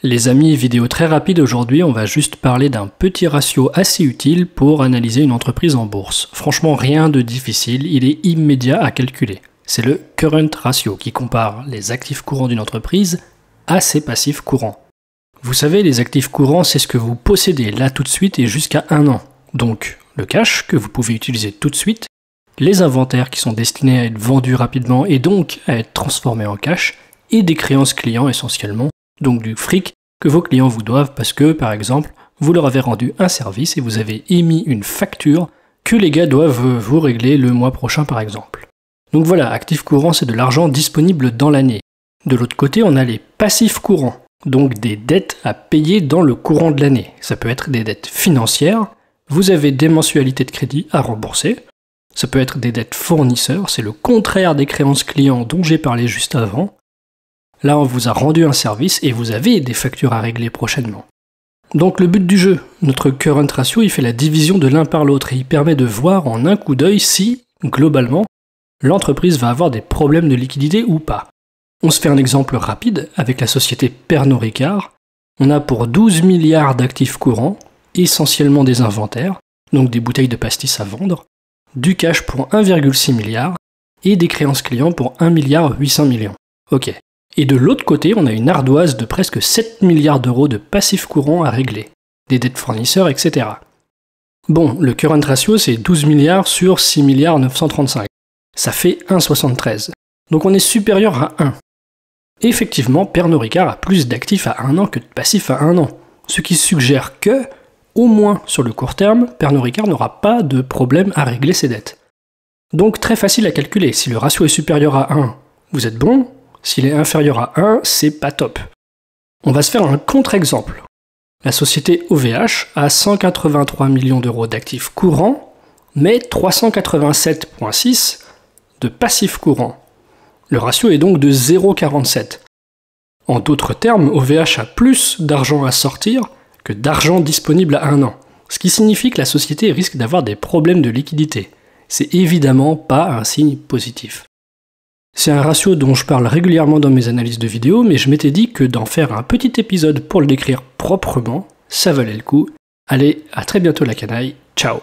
Les amis, vidéo très rapide aujourd'hui, on va juste parler d'un petit ratio assez utile pour analyser une entreprise en bourse. Franchement, rien de difficile, il est immédiat à calculer. C'est le current ratio qui compare les actifs courants d'une entreprise à ses passifs courants. Vous savez, les actifs courants, c'est ce que vous possédez là tout de suite et jusqu'à 1 an. Donc, le cash que vous pouvez utiliser tout de suite, les inventaires qui sont destinés à être vendus rapidement et donc à être transformés en cash, et des créances clients essentiellement, donc du fric que vos clients vous doivent parce que, par exemple, vous leur avez rendu un service et vous avez émis une facture que les gars doivent vous régler le mois prochain par exemple. Donc voilà, actifs courants, c'est de l'argent disponible dans l'année. De l'autre côté, on a les passifs courants, donc des dettes à payer dans le courant de l'année. Ça peut être des dettes financières, vous avez des mensualités de crédit à rembourser, ça peut être des dettes fournisseurs, c'est le contraire des créances clients dont j'ai parlé juste avant. Là, on vous a rendu un service et vous avez des factures à régler prochainement. Donc le but du jeu, notre current ratio, il fait la division de l'un par l'autre et il permet de voir en un coup d'œil si, globalement, l'entreprise va avoir des problèmes de liquidité ou pas. On se fait un exemple rapide avec la société Pernod Ricard. On a pour 12 milliards d'actifs courants, essentiellement des inventaires, donc des bouteilles de pastis à vendre, du cash pour 1,6 milliard et des créances clients pour 1,8 milliard. Ok. Et de l'autre côté, on a une ardoise de presque 7 milliards d'euros de passifs courants à régler, des dettes fournisseurs, etc. Bon, le current ratio, c'est 12 milliards sur 6 milliards 935. Ça fait 1,73. Donc on est supérieur à 1. Effectivement, Pernod Ricard a plus d'actifs à 1 an que de passifs à 1 an. Ce qui suggère que, au moins sur le court terme, Pernod Ricard n'aura pas de problème à régler ses dettes. Donc très facile à calculer. Si le ratio est supérieur à 1, vous êtes bon. S'il est inférieur à 1, c'est pas top. On va se faire un contre-exemple. La société OVH a 183 millions d'euros d'actifs courants, mais 387,6 de passifs courants. Le ratio est donc de 0,47. En d'autres termes, OVH a plus d'argent à sortir que d'argent disponible à 1 an, ce qui signifie que la société risque d'avoir des problèmes de liquidité. C'est évidemment pas un signe positif. C'est un ratio dont je parle régulièrement dans mes analyses de vidéos, mais je m'étais dit que d'en faire un petit épisode pour le décrire proprement, ça valait le coup. Allez, à très bientôt la canaille, ciao!